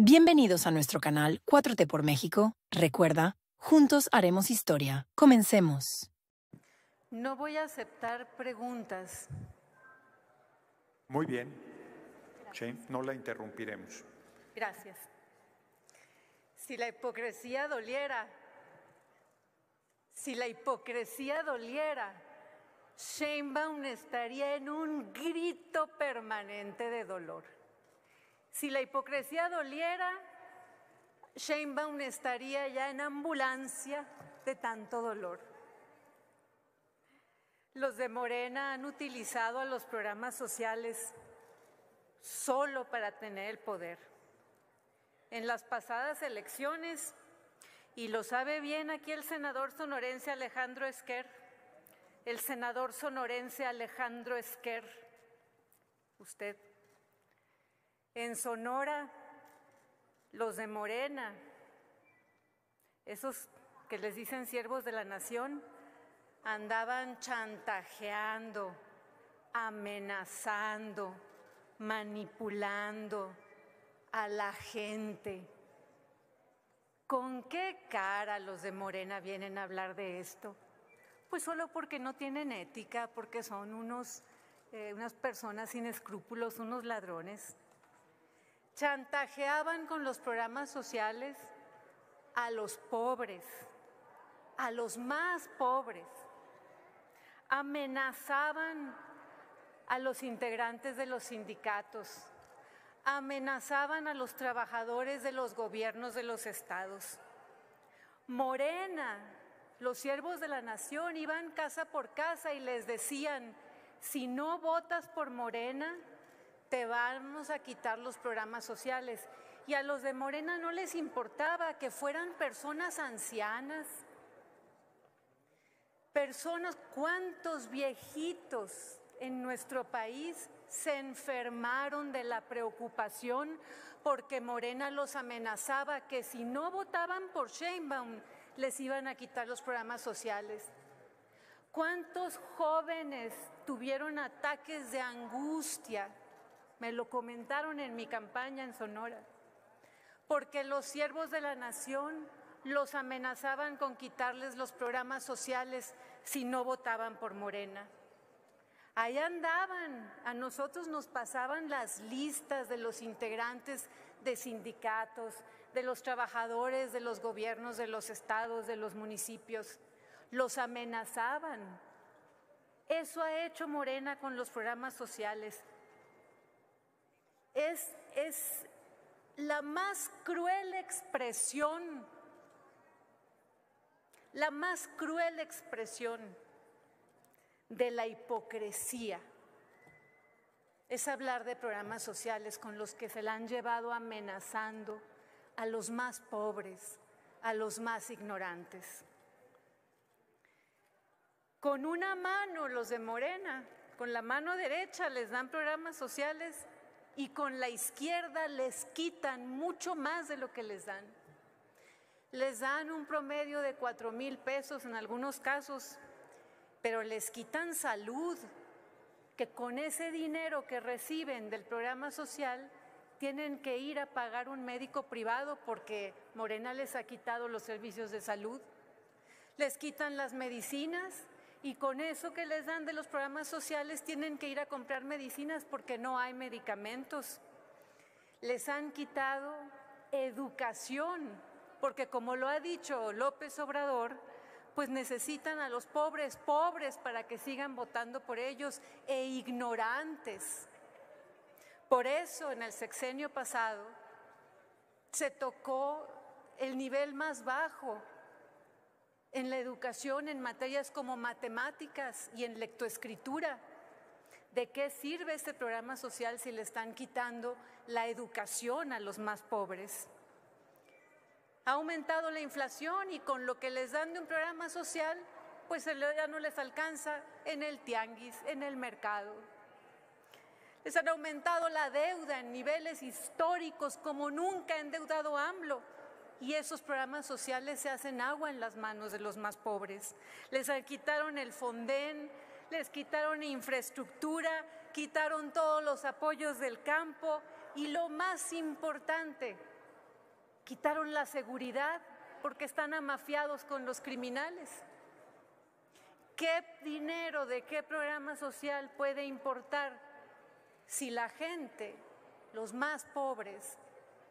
Bienvenidos a nuestro canal 4T por México. Recuerda, juntos haremos historia. Comencemos. No voy a aceptar preguntas. Muy bien. Sí, no la interrumpiremos. Gracias. Si la hipocresía doliera, Sheinbaum estaría en un grito permanente de dolor. Si la hipocresía doliera, Sheinbaum estaría ya en ambulancia de tanto dolor. Los de Morena han utilizado a los programas sociales solo para tener el poder. En las pasadas elecciones, y lo sabe bien aquí el senador sonorense Alejandro Esquer, usted. En Sonora, los de Morena, esos que les dicen siervos de la nación, andaban chantajeando, amenazando, manipulando a la gente. ¿Con qué cara los de Morena vienen a hablar de esto? Pues solo porque no tienen ética, porque son unas personas sin escrúpulos, unos ladrones. Chantajeaban con los programas sociales a los pobres, a los más pobres. Amenazaban a los integrantes de los sindicatos, amenazaban a los trabajadores de los gobiernos de los estados. Morena, los siervos de la nación, iban casa por casa y les decían: si no votas por Morena, te vamos a quitar los programas sociales. Y a los de Morena no les importaba que fueran personas ancianas. ¿Cuántos viejitos en nuestro país se enfermaron de la preocupación porque Morena los amenazaba que si no votaban por Sheinbaum les iban a quitar los programas sociales? ¿Cuántos jóvenes tuvieron ataques de angustia? Me lo comentaron en mi campaña en Sonora, porque los siervos de la nación los amenazaban con quitarles los programas sociales si no votaban por Morena. Ahí andaban, a nosotros nos pasaban las listas de los integrantes de sindicatos, de los trabajadores de los gobiernos de los estados, de los municipios. Los amenazaban. Eso ha hecho Morena con los programas sociales. Es la más cruel expresión, de la hipocresía. Es hablar de programas sociales con los que se la han llevado amenazando a los más pobres, a los más ignorantes. Con una mano los de Morena, con la mano derecha les dan programas sociales y con la izquierda les quitan mucho más de lo que les dan. Les dan un promedio de 4,000 pesos en algunos casos, pero les quitan salud, que con ese dinero que reciben del programa social tienen que ir a pagar un médico privado porque Morena les ha quitado los servicios de salud. Les quitan las medicinas y con eso que les dan de los programas sociales tienen que ir a comprar medicinas porque no hay medicamentos. Les han quitado educación, porque como lo ha dicho López Obrador, pues necesitan a los pobres para que sigan votando por ellos, e ignorantes. Por eso en el sexenio pasado se tocó el nivel más bajo en la educación en materias como matemáticas y en lectoescritura. ¿De qué sirve este programa social si le están quitando la educación a los más pobres? Ha aumentado la inflación y con lo que les dan de un programa social, pues ya no les alcanza en el tianguis, en el mercado. Les han aumentado la deuda en niveles históricos como nunca ha endeudado AMLO. Y esos programas sociales se hacen agua en las manos de los más pobres. Les quitaron el Fonden, les quitaron infraestructura, quitaron todos los apoyos del campo y lo más importante, Quitaron la seguridad porque están amafiados con los criminales. ¿Qué dinero de qué programa social puede importar si la gente, los más pobres,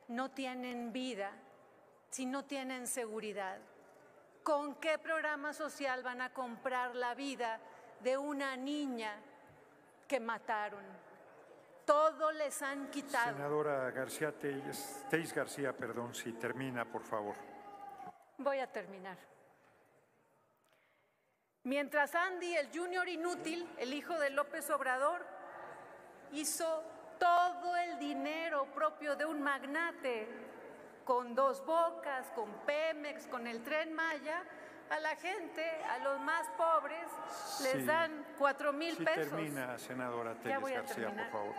no tienen vida, si no tienen seguridad? ¿Con qué programa social van a comprar la vida de una niña que mataron? Todo les han quitado. Senadora García Tellez García, perdón, si termina, por favor. Voy a terminar. Mientras Andy, el junior inútil, el hijo de López Obrador, hizo todo el dinero propio de un magnate, con Dos Bocas, con Pemex, con el Tren Maya, a la gente, a los más pobres, les dan 4,000 pesos. Termina, senadora Tellez García, por favor.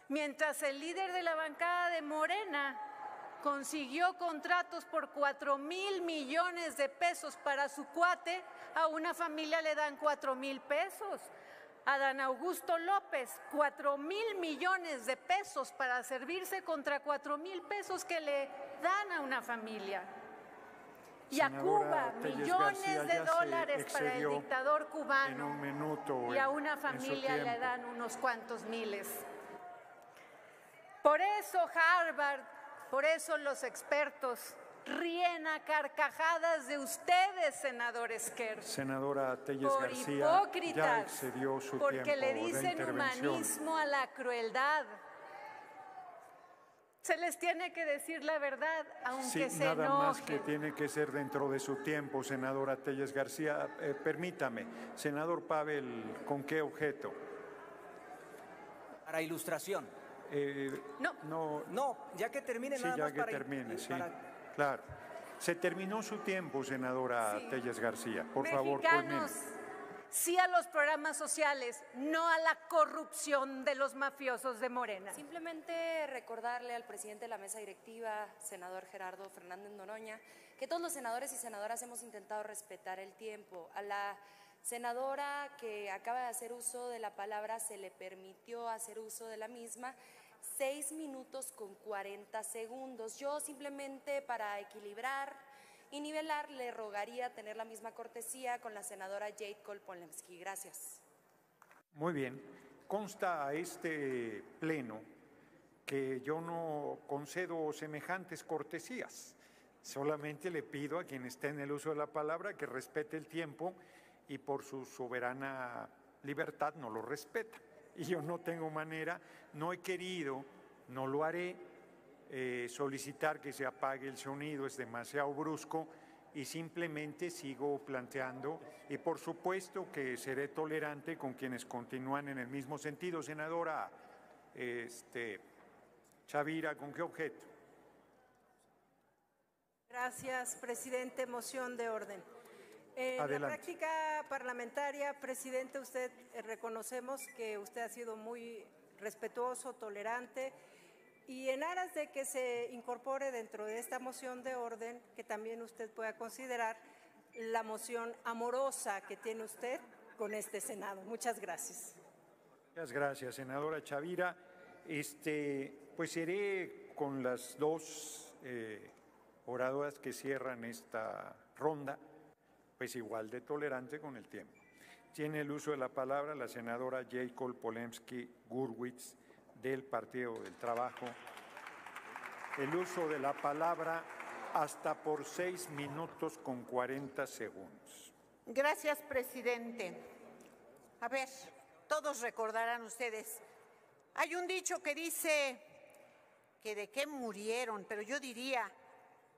Mientras el líder de la bancada de Morena consiguió contratos por 4,000 millones de pesos para su cuate, a una familia le dan 4,000 pesos. A Dan Augusto López, 4,000 millones de pesos para servirse contra 4,000 pesos que le dan a una familia. Y a Cuba, millones de dólares para el dictador cubano. Y a una familia le dan unos cuantos miles. Por eso Harvard, por eso los expertos ríen a carcajadas de ustedes, senador Esquer. Senadora Tellez García, hipócritas, ya excedió su porque tiempo le dicen de intervención. Humanismo a la crueldad. Se les tiene que decir la verdad, aunque se enojen. Nada más que tiene que ser dentro de su tiempo, senadora Tellez García. Permítame, senador Pavel, ¿con qué objeto? Para ilustración. No, ya que termine sí, nada ya más que para... termine, sí, para... claro. Se terminó su tiempo, senadora Tellez García. Por favor, mexicanos, sí a los programas sociales, no a la corrupción de los mafiosos de Morena. Simplemente recordarle al presidente de la mesa directiva, senador Gerardo Fernández Noroña, que todos los senadores y senadoras hemos intentado respetar el tiempo. A la senadora que acaba de hacer uso de la palabra se le permitió hacer uso de la misma 6 minutos con 40 segundos. Yo simplemente para equilibrar y nivelar le rogaría tener la misma cortesía con la senadora Jade Kolpolemsky. Gracias. Muy bien. Consta a este pleno que yo no concedo semejantes cortesías. Solamente le pido a quien esté en el uso de la palabra que respete el tiempo y por su soberana libertad no lo respeta. Y yo no tengo manera, no he querido, no lo haré, solicitar que se apague el sonido, es demasiado brusco y simplemente sigo planteando y por supuesto que seré tolerante con quienes continúan en el mismo sentido. Senadora Chavira, ¿con qué objeto? Gracias, presidente. Moción de orden. En Adelante. la práctica parlamentaria, presidente, usted reconocemos que usted ha sido muy respetuoso, tolerante, y en aras de que se incorpore dentro de esta moción de orden, que también usted pueda considerar la moción amorosa que tiene usted con este Senado. Muchas gracias. Muchas gracias, senadora Chavira. Pues seré con las dos oradoras que cierran esta ronda, pues igual de tolerante con el tiempo. Tiene el uso de la palabra la senadora Jade Kolpolemsky-Gurwitz del Partido del Trabajo. El uso de la palabra hasta por 6 minutos con 40 segundos. Gracias, presidente. A ver, todos recordarán ustedes, hay un dicho que dice que de qué murieron, pero yo diría,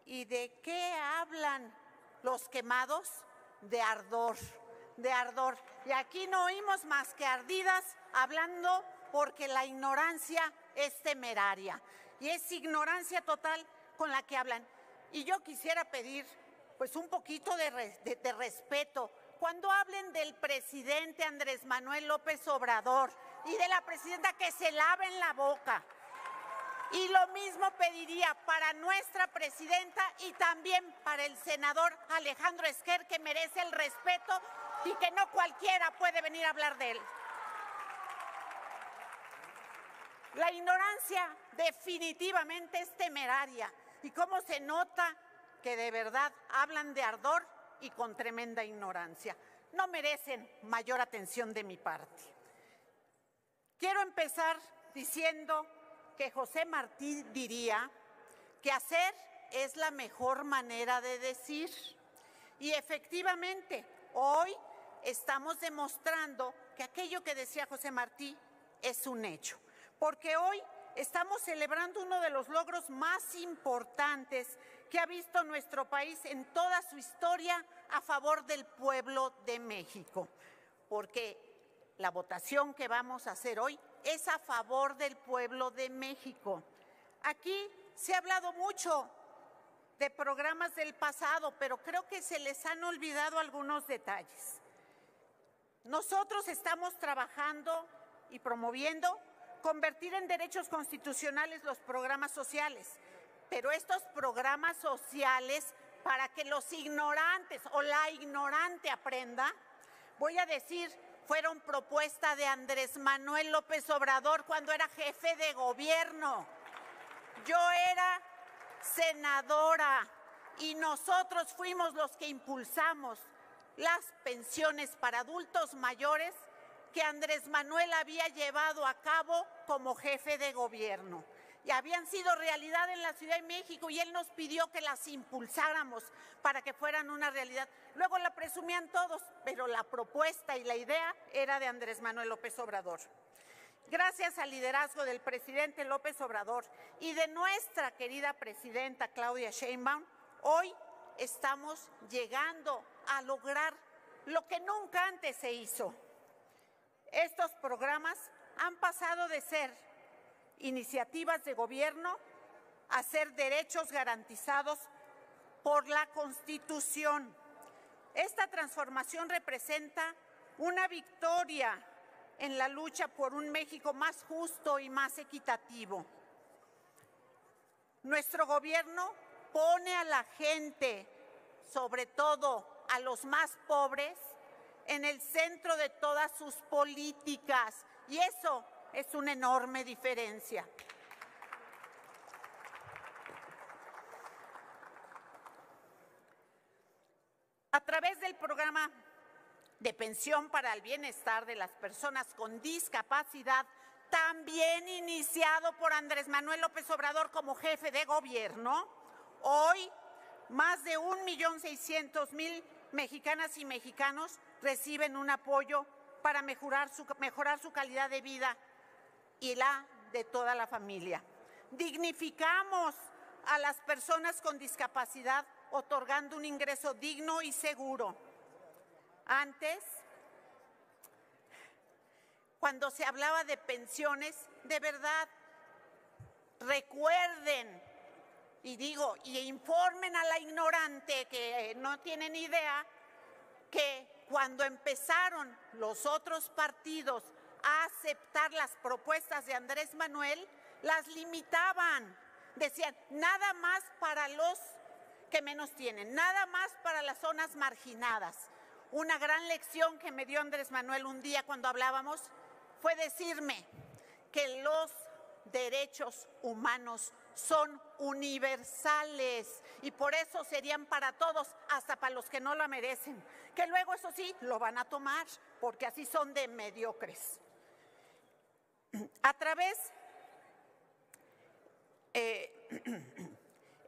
¿y de qué hablan los quemados? De ardor, de ardor. Y aquí no oímos más que ardidas hablando porque la ignorancia es temeraria y es ignorancia total con la que hablan. Y yo quisiera pedir pues un poquito de respeto cuando hablen del presidente Andrés Manuel López Obrador y de la presidenta, que se laven la boca. Y lo mismo pediría para nuestra presidenta y también para el senador Alejandro Esquer, que merece el respeto y que no cualquiera puede venir a hablar de él. La ignorancia definitivamente es temeraria. Y cómo se nota que de verdad hablan de ardor y con tremenda ignorancia. No merecen mayor atención de mi parte. Quiero empezar diciendo que José Martí diría que hacer es la mejor manera de decir. Y efectivamente, hoy estamos demostrando que aquello que decía José Martí es un hecho. Porque hoy estamos celebrando uno de los logros más importantes que ha visto nuestro país en toda su historia a favor del pueblo de México. Porque la votación que vamos a hacer hoy es a favor del pueblo de México. Aquí se ha hablado mucho de programas del pasado, pero creo que se les han olvidado algunos detalles. Nosotros estamos trabajando y promoviendo convertir en derechos constitucionales los programas sociales, pero estos programas sociales, para que los ignorantes o la ignorante aprenda, voy a decir, fueron propuesta de Andrés Manuel López Obrador cuando era jefe de gobierno. Yo era senadora y nosotros fuimos los que impulsamos las pensiones para adultos mayores que Andrés Manuel había llevado a cabo como jefe de gobierno. Y habían sido realidad en la Ciudad de México y él nos pidió que las impulsáramos para que fueran una realidad. Luego la presumían todos, pero la propuesta y la idea era de Andrés Manuel López Obrador. Gracias al liderazgo del presidente López Obrador y de nuestra querida presidenta Claudia Sheinbaum, hoy estamos llegando a lograr lo que nunca antes se hizo. Estos programas han pasado de ser iniciativas de gobierno a ser derechos garantizados por la Constitución. Esta transformación representa una victoria en la lucha por un México más justo y más equitativo. Nuestro gobierno pone a la gente, sobre todo a los más pobres, en el centro de todas sus políticas, y eso es una enorme diferencia. A través del programa de pensión para el bienestar de las personas con discapacidad, también iniciado por Andrés Manuel López Obrador como jefe de gobierno, hoy más de 1.600.000 mexicanas y mexicanos reciben un apoyo para mejorar su calidad de vida y la de toda la familia. Dignificamos a las personas con discapacidad otorgando un ingreso digno y seguro. Antes, cuando se hablaba de pensiones, de verdad, recuerden, y digo, y informen a la ignorante que no tiene ni idea, que cuando empezaron los otros partidos a aceptar las propuestas de Andrés Manuel, las limitaban. Decían, nada más para los que menos tienen, nada más para las zonas marginadas. Una gran lección que me dio Andrés Manuel un día cuando hablábamos fue decirme que los derechos humanos son universales y por eso serían para todos, hasta para los que no lo merecen. Que luego, eso sí, lo van a tomar, porque así son de mediocres. A través,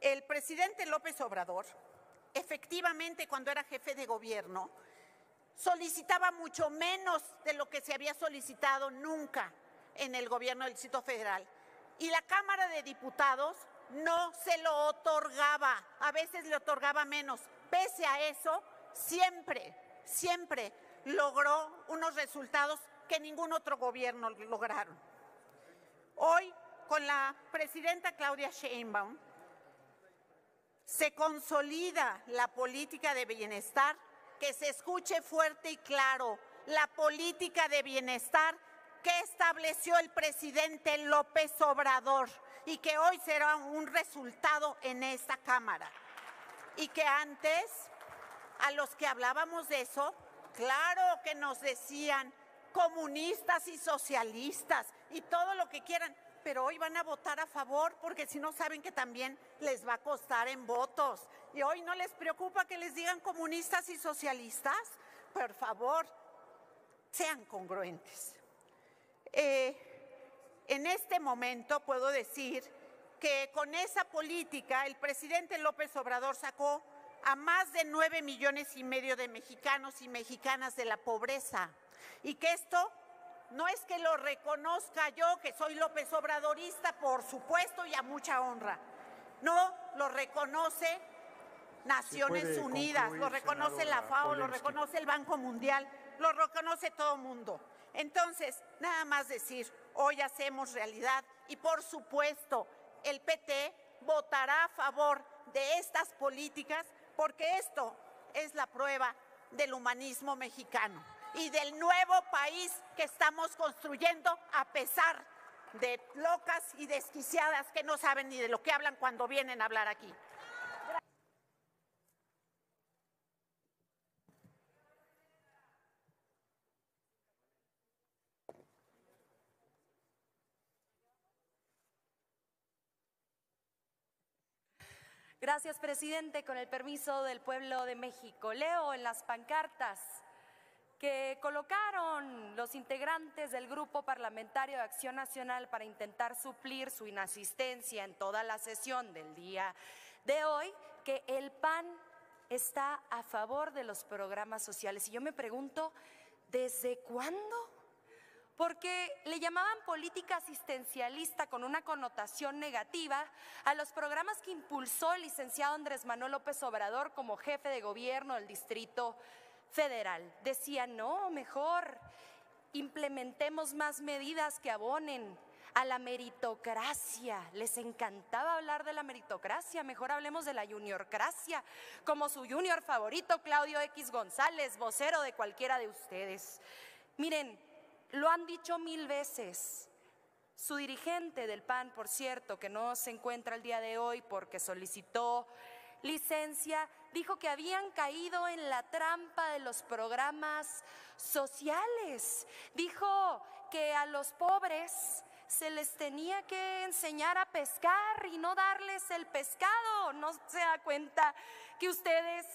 el presidente López Obrador, efectivamente, cuando era jefe de gobierno, solicitaba mucho menos de lo que se había solicitado nunca en el gobierno del Distrito Federal. Y la Cámara de Diputados no se lo otorgaba, a veces le otorgaba menos. Pese a eso, siempre logró unos resultados que ningún otro gobierno lograron. Hoy, con la presidenta Claudia Sheinbaum, se consolida la política de bienestar, que se escuche fuerte y claro, la política de bienestar que estableció el presidente López Obrador y que hoy será un resultado en esta Cámara. Y que antes, a los que hablábamos de eso, claro que nos decían comunistas y socialistas y todo lo que quieran, pero hoy van a votar a favor porque si no saben que también les va a costar en votos. Y hoy no les preocupa que les digan comunistas y socialistas. Por favor, sean congruentes. En este momento puedo decir que con esa política el presidente López Obrador sacó a más de 9,5 millones de mexicanos y mexicanas de la pobreza. Y que esto no es que lo reconozca yo, que soy López Obradorista, por supuesto, y a mucha honra. No, lo reconoce Naciones Unidas, lo reconoce la FAO, lo reconoce el Banco Mundial, lo reconoce todo el mundo. Entonces, nada más decir, hoy hacemos realidad y por supuesto el PT votará a favor de estas políticas porque esto es la prueba del humanismo mexicano y del nuevo país que estamos construyendo a pesar de locas y desquiciadas que no saben ni de lo que hablan cuando vienen a hablar aquí. Gracias, presidente. Con el permiso del pueblo de México, leo en las pancartas que colocaron los integrantes del Grupo Parlamentario de Acción Nacional para intentar suplir su inasistencia en toda la sesión del día de hoy, que el PAN está a favor de los programas sociales. Y yo me pregunto, ¿desde cuándo? Porque le llamaban política asistencialista con una connotación negativa a los programas que impulsó el licenciado Andrés Manuel López Obrador como jefe de gobierno del Distrito Federal. Decían, no, mejor implementemos más medidas que abonen a la meritocracia. Les encantaba hablar de la meritocracia, mejor hablemos de la juniorcracia, como su junior favorito, Claudio X González, vocero de cualquiera de ustedes. Miren, lo han dicho 1000 veces. Su dirigente del PAN, por cierto, que no se encuentra el día de hoy porque solicitó licencia, dijo que habían caído en la trampa de los programas sociales. Dijo que a los pobres se les tenía que enseñar a pescar y no darles el pescado. ¿No se da cuenta que ustedes,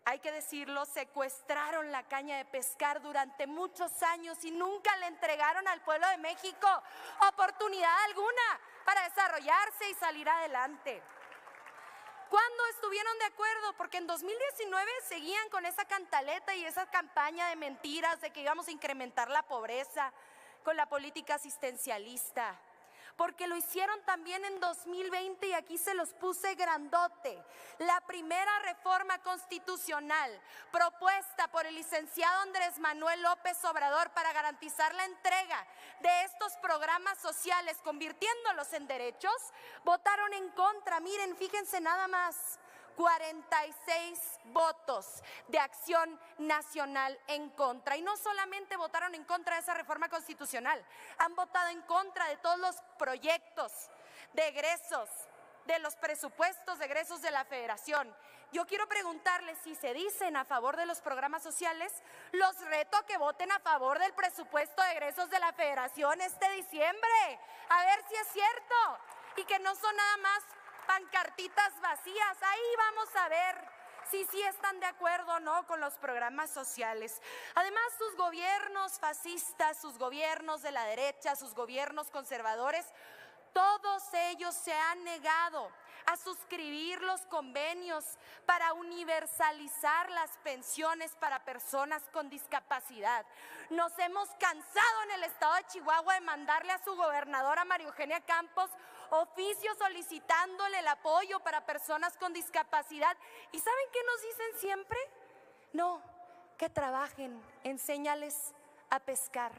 hay que decirlo, secuestraron la caña de pescar durante muchos años y nunca le entregaron al pueblo de México oportunidad alguna para desarrollarse y salir adelante? ¿Cuándo estuvieron de acuerdo? Porque en 2019 seguían con esa cantaleta y esa campaña de mentiras de que íbamos a incrementar la pobreza con la política asistencialista. Porque lo hicieron también en 2020 y aquí se los puse grandote. La primera reforma constitucional propuesta por el licenciado Andrés Manuel López Obrador para garantizar la entrega de estos programas sociales, convirtiéndolos en derechos, votaron en contra. Miren, fíjense nada más. 46 votos de Acción Nacional en contra. Y no solamente votaron en contra de esa reforma constitucional, han votado en contra de todos los proyectos de egresos, de los presupuestos de egresos de la Federación. Yo quiero preguntarles, si se dicen a favor de los programas sociales, los reto a que voten a favor del presupuesto de egresos de la Federación este diciembre, a ver si es cierto, y que no son nada más pancartitas vacías. Ahí vamos a ver si sí están de acuerdo o no con los programas sociales. Además, sus gobiernos fascistas, sus gobiernos de la derecha, sus gobiernos conservadores, todos ellos se han negado a suscribir los convenios para universalizar las pensiones para personas con discapacidad. Nos hemos cansado en el estado de Chihuahua de mandarle a su gobernadora María Eugenia Campos oficio solicitándole el apoyo para personas con discapacidad. ¿Y saben qué nos dicen siempre? No, que trabajen, enséñales a pescar.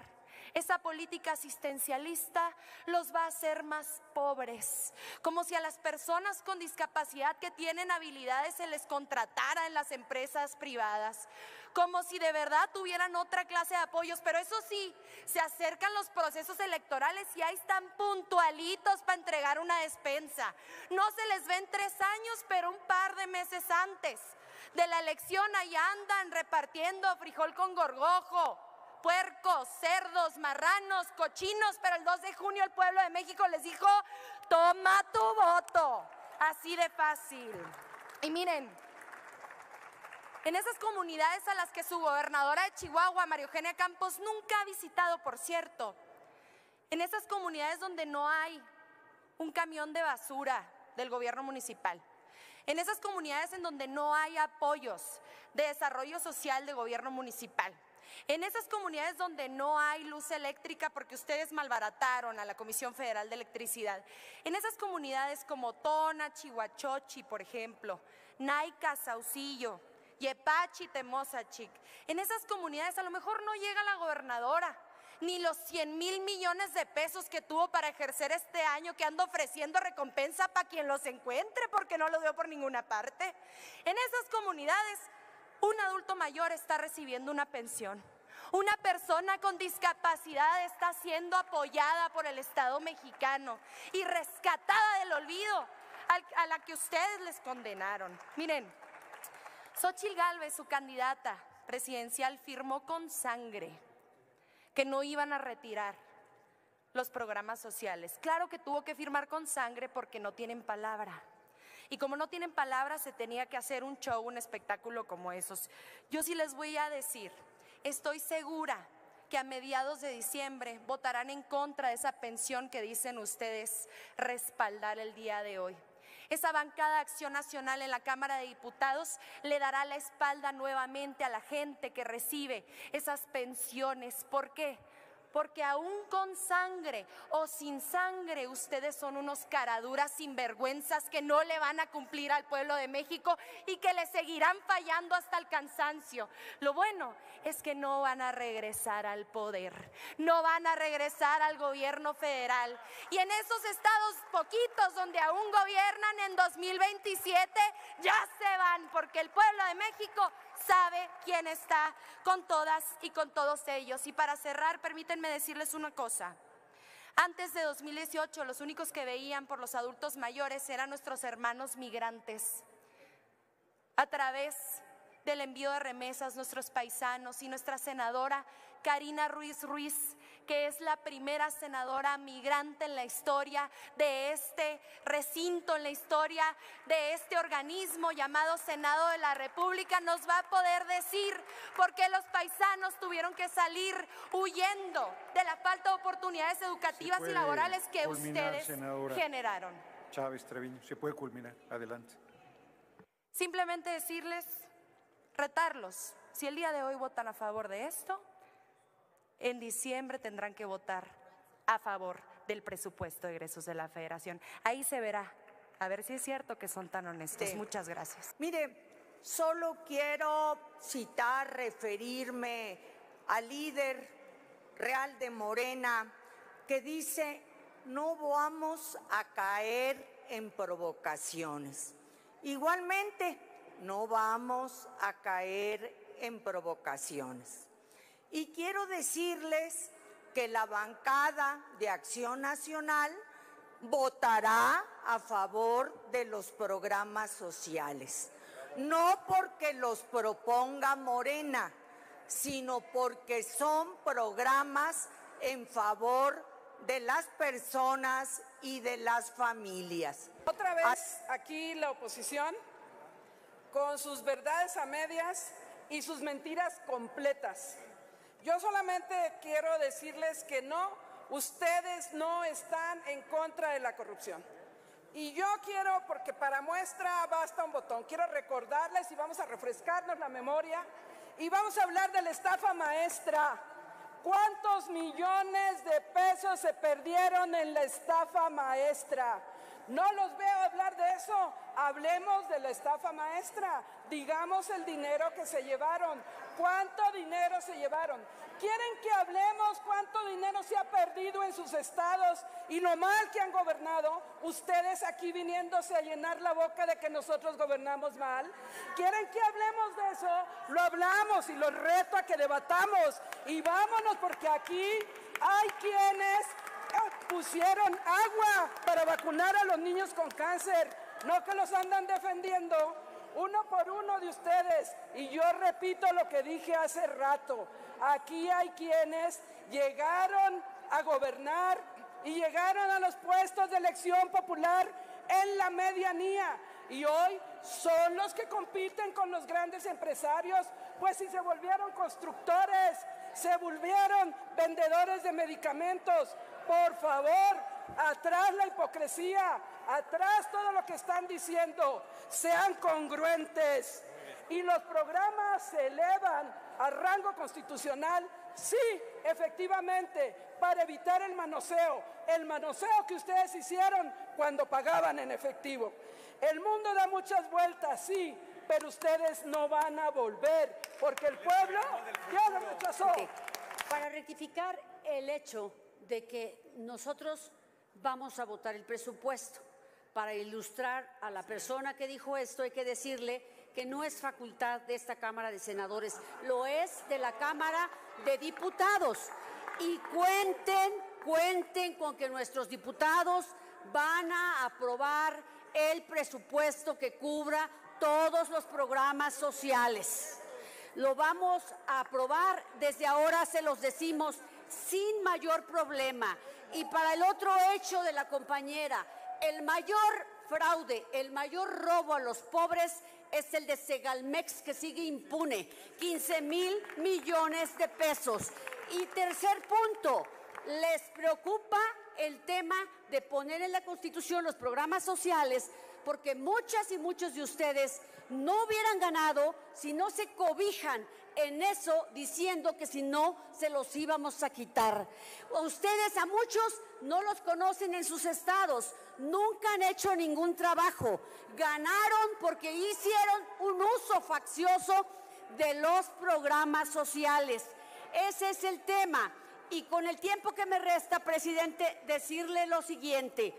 Esa política asistencialista los va a hacer más pobres, como si a las personas con discapacidad que tienen habilidades se les contratara en las empresas privadas, como si de verdad tuvieran otra clase de apoyos. Pero eso sí, se acercan los procesos electorales y ahí están puntualitos para entregar una despensa. No se les ven 3 años, pero un par de meses antes de la elección ahí andan repartiendo frijol con gorgojo puercos, cerdos, marranos, cochinos, pero el 2 de junio el pueblo de México les dijo, toma tu voto, así de fácil. Y miren, en esas comunidades a las que su gobernadora de Chihuahua, María Eugenia Campos, nunca ha visitado, por cierto, en esas comunidades donde no hay un camión de basura del gobierno municipal, en esas comunidades en donde no hay apoyos de desarrollo social de gobierno municipal, en esas comunidades donde no hay luz eléctrica porque ustedes malbarataron a la Comisión Federal de Electricidad, en esas comunidades como Tona, Chihuachochi, por ejemplo, Naica, Saucillo, Yepachi, Temozachic, en esas comunidades a lo mejor no llega la gobernadora, ni los 100,000 millones de pesos que tuvo para ejercer este año, que anda ofreciendo recompensa para quien los encuentre, porque no lo dio por ninguna parte. En esas comunidades, un adulto mayor está recibiendo una pensión. Una persona con discapacidad está siendo apoyada por el Estado mexicano y rescatada del olvido a la que ustedes les condenaron. Miren, Xóchitl Gálvez, su candidata presidencial, firmó con sangre que no iban a retirar los programas sociales. Claro que tuvo que firmar con sangre porque no tienen palabra. Y como no tienen palabra, se tenía que hacer un show, un espectáculo como esos. Yo sí les voy a decir, estoy segura que a mediados de diciembre votarán en contra de esa pensión que dicen ustedes respaldar el día de hoy. Esa bancada de Acción Nacional en la Cámara de Diputados le dará la espalda nuevamente a la gente que recibe esas pensiones. ¿Por qué? Porque aún con sangre o sin sangre, ustedes son unos caraduras sinvergüenzas que no le van a cumplir al pueblo de México y que le seguirán fallando hasta el cansancio. Lo bueno es que no van a regresar al poder, no van a regresar al gobierno federal. Y en esos estados poquitos donde aún gobiernan en 2027, ya se van, porque el pueblo de México sabe quién está con todas y con todos ellos. Y para cerrar, permítanme decirles una cosa. Antes de 2018, los únicos que veían por los adultos mayores eran nuestros hermanos migrantes. A través del envío de remesas, nuestros paisanos y nuestra senadora Karina Ruiz Ruiz, que es la primera senadora migrante en la historia de este recinto, en la historia de este organismo llamado Senado de la República, nos va a poder decir por qué los paisanos tuvieron que salir huyendo de la falta de oportunidades educativas y laborales que ustedes generaron. Chávez Treviño, se puede culminar. Adelante. Simplemente decirles, retarlos, si el día de hoy votan a favor de esto, en diciembre tendrán que votar a favor del presupuesto de egresos de la Federación. Ahí se verá, a ver si es cierto que son tan honestos. Sí. Muchas gracias. Mire, solo quiero citar, referirme al líder real de Morena, que dice, no vamos a caer en provocaciones. Igualmente, no vamos a caer en provocaciones. Y quiero decirles que la bancada de Acción Nacional votará a favor de los programas sociales. No porque los proponga Morena, sino porque son programas en favor de las personas y de las familias. Otra vez aquí la oposición con sus verdades a medias y sus mentiras completas. Yo solamente quiero decirles que no, ustedes no están en contra de la corrupción. Y yo quiero, porque para muestra basta un botón, quiero recordarles y vamos a refrescarnos la memoria y vamos a hablar de la estafa maestra. ¿Cuántos millones de pesos se perdieron en la estafa maestra? No los veo hablar de eso. Hablemos de la estafa maestra. Digamos el dinero que se llevaron. ¿Cuánto dinero se llevaron? ¿Quieren que hablemos cuánto dinero se ha perdido en sus estados y lo mal que han gobernado? Ustedes aquí viniéndose a llenar la boca de que nosotros gobernamos mal. ¿Quieren que hablemos de eso? Lo hablamos y los reto a que debatamos. Y vámonos, porque aquí hay quienes pusieron agua para vacunar a los niños con cáncer, no que los andan defendiendo. uno por uno de ustedes. Y yo repito lo que dije hace rato. Aquí hay quienes llegaron a gobernar y llegaron a los puestos de elección popular en la medianía. Y hoy son los que compiten con los grandes empresarios, pues si se volvieron constructores, se volvieron vendedores de medicamentos. Por favor, atrás la hipocresía, atrás todo lo que están diciendo, sean congruentes. Y los programas se elevan a rango constitucional, sí, efectivamente, para evitar el manoseo que ustedes hicieron cuando pagaban en efectivo. El mundo da muchas vueltas, sí, pero ustedes no van a volver, porque el pueblo ya lo rechazó. Okay. Para rectificar el hecho de que nosotros vamos a votar el presupuesto, para ilustrar a la persona que dijo esto, hay que decirle que no es facultad de esta Cámara de Senadores, lo es de la Cámara de Diputados. Y cuenten con que nuestros diputados van a aprobar el presupuesto que cubra todos los programas sociales. Lo vamos a aprobar, desde ahora se los decimos, sin mayor problema. Y para el otro hecho de la compañera, el mayor fraude, el mayor robo a los pobres es el de Segalmex, que sigue impune, 15,000 millones de pesos. Y tercer punto, les preocupa el tema de poner en la Constitución los programas sociales, porque muchas y muchos de ustedes no hubieran ganado si no se cobijan en eso, diciendo que si no se los íbamos a quitar. Ustedes a muchos no los conocen en sus estados, nunca han hecho ningún trabajo, ganaron porque hicieron un uso faccioso de los programas sociales. Ese es el tema. Y con el tiempo que me resta, presidente, decirle lo siguiente.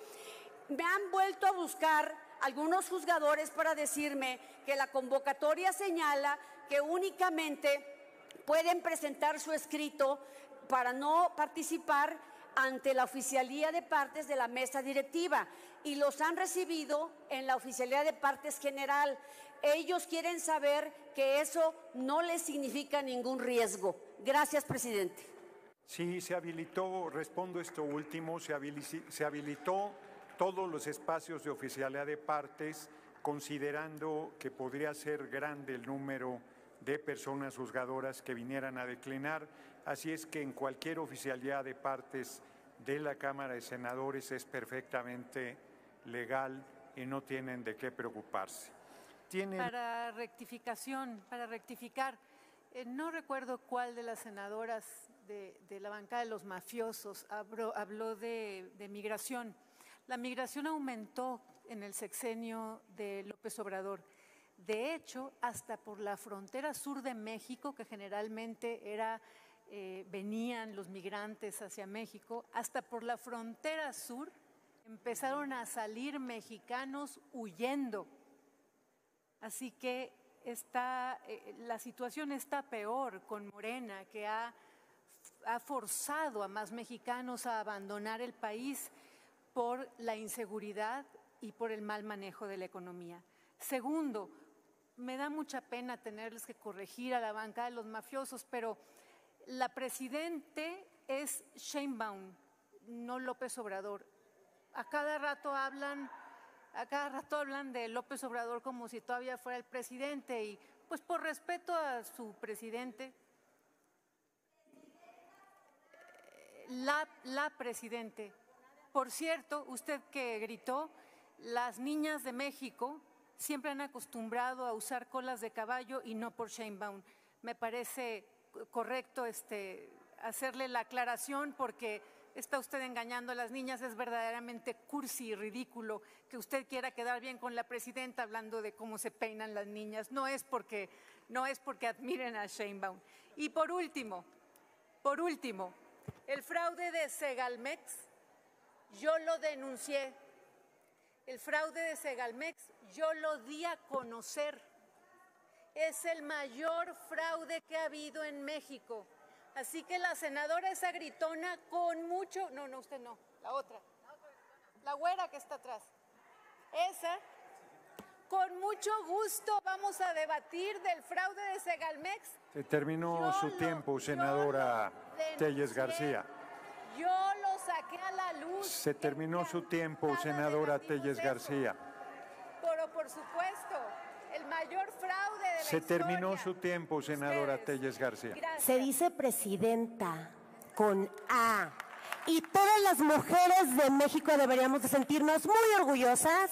Me han vuelto a buscar algunos juzgadores para decirme que la convocatoria señala que únicamente pueden presentar su escrito para no participar ante la oficialía de partes de la mesa directiva, y los han recibido en la oficialía de partes general. Ellos quieren saber que eso no les significa ningún riesgo. Gracias, presidente. Sí, se habilitó, respondo esto último, se habilitó todos los espacios de oficialidad de partes, considerando que podría ser grande el número de personas juzgadoras que vinieran a declinar. Así es que en cualquier oficialidad de partes de la Cámara de Senadores es perfectamente legal y no tienen de qué preocuparse. Para rectificar, no recuerdo cuál de las senadoras de la bancada de los mafiosos habló de migración. La migración aumentó en el sexenio de López Obrador. De hecho, hasta por la frontera sur de México, que generalmente venían los migrantes hacia México, hasta por la frontera sur empezaron a salir mexicanos huyendo. Así que la situación está peor con Morena, que ha forzado a más mexicanos a abandonar el país por la inseguridad y por el mal manejo de la economía. Segundo, me da mucha pena tenerles que corregir a la bancada de los mafiosos, pero la presidente es Sheinbaum, no López Obrador. A cada rato hablan de López Obrador como si todavía fuera el presidente, y pues por respeto a su presidente, la presidente. Por cierto, usted que gritó, las niñas de México siempre han acostumbrado a usar colas de caballo y no por Sheinbaum. Me parece correcto hacerle la aclaración, porque está usted engañando a las niñas. Es verdaderamente cursi y ridículo que usted quiera quedar bien con la presidenta hablando de cómo se peinan las niñas. No es porque admiren a Sheinbaum. Y por último, el fraude de Segalmex, yo lo denuncié. El fraude de Segalmex, yo lo di a conocer. Es el mayor fraude que ha habido en México. Así que la senadora esa gritona con mucho… No, usted no, la otra. La güera que está atrás. Esa, Con mucho gusto vamos a debatir del fraude de Segalmex. Se terminó su tiempo, senadora Telles García. Yo lo saqué a la luz. Se terminó su tiempo, senadora Telles García. Pero por supuesto, el mayor fraude de la Se terminó historia. su tiempo, senadora Telles García. Gracias. Se dice presidenta con A. Y todas las mujeres de México deberíamos de sentirnos muy orgullosas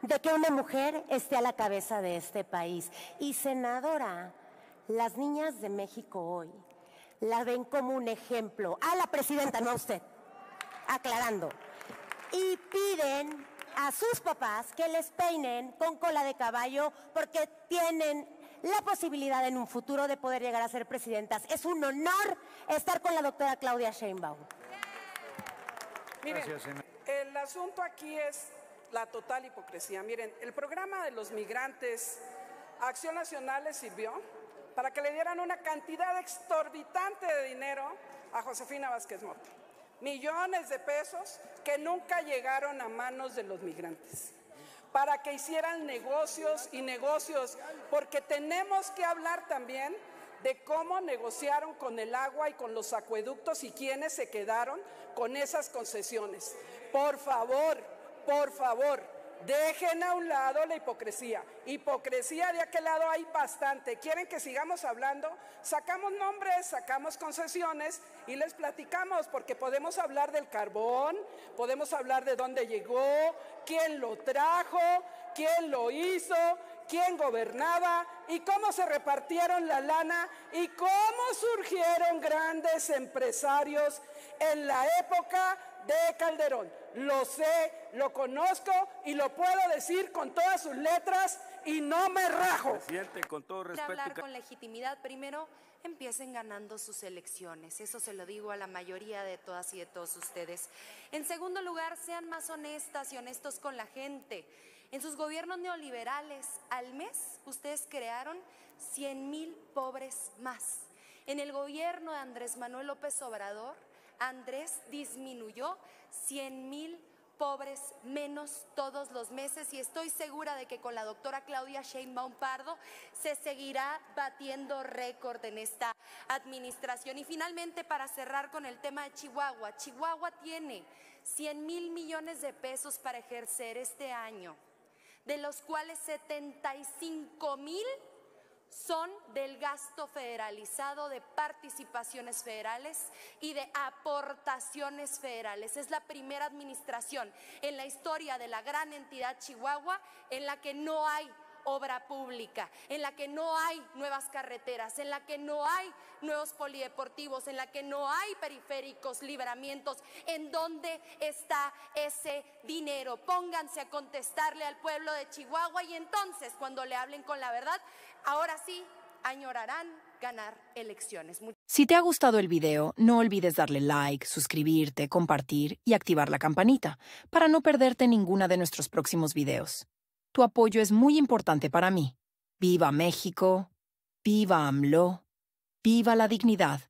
de que una mujer esté a la cabeza de este país. Y senadora, las niñas de México hoy la ven como un ejemplo. A la presidenta, no a usted. Aclarando. Y piden a sus papás que les peinen con cola de caballo porque tienen la posibilidad en un futuro de poder llegar a ser presidentas. Es un honor estar con la doctora Claudia Sheinbaum. Miren, Gracias, senadora. el asunto aquí es la total hipocresía. Miren, el programa de los migrantes, Acción Nacional les sirvió para que le dieran una cantidad exorbitante de dinero a Josefina Vázquez Mota. Millones de pesos que nunca llegaron a manos de los migrantes. Para que hicieran negocios y negocios, porque tenemos que hablar también de cómo negociaron con el agua y con los acueductos y quiénes se quedaron con esas concesiones. Por favor, dejen a un lado la hipocresía. Hipocresía de aquel lado hay bastante. ¿Quieren que sigamos hablando? Sacamos nombres, sacamos concesiones y les platicamos, porque podemos hablar del carbón, podemos hablar de dónde llegó, quién lo trajo, quién lo hizo, quién gobernaba y cómo se repartieron la lana y cómo surgieron grandes empresarios en la época de Calderón. Lo sé, lo conozco y lo puedo decir con todas sus letras y no me rajo. Presidente, con todo respeto. Hablar con legitimidad, primero empiecen ganando sus elecciones. Eso se lo digo a la mayoría de todas y de todos ustedes. En segundo lugar, sean más honestas y honestos con la gente. En sus gobiernos neoliberales, al mes, ustedes crearon 100,000 pobres más. En el gobierno de Andrés Manuel López Obrador, Andrés disminuyó 100,000 pobres menos todos los meses y estoy segura de que con la doctora Claudia Sheinbaum Pardo se seguirá batiendo récord en esta administración. Y finalmente, para cerrar con el tema de Chihuahua, Chihuahua tiene 100,000 millones de pesos para ejercer este año, de los cuales 75,000 son del gasto federalizado, de participaciones federales y de aportaciones federales. Es la primera administración en la historia de la gran entidad Chihuahua en la que no hay obra pública, en la que no hay nuevas carreteras, en la que no hay nuevos polideportivos, en la que no hay periféricos, libramientos. ¿En dónde está ese dinero? Pónganse a contestarle al pueblo de Chihuahua y entonces, cuando le hablen con la verdad, ahora sí añorarán ganar elecciones. Si te ha gustado el video, no olvides darle like, suscribirte, compartir y activar la campanita para no perderte ninguna de nuestros próximos videos. Tu apoyo es muy importante para mí. ¡Viva México! ¡Viva AMLO! ¡Viva la dignidad!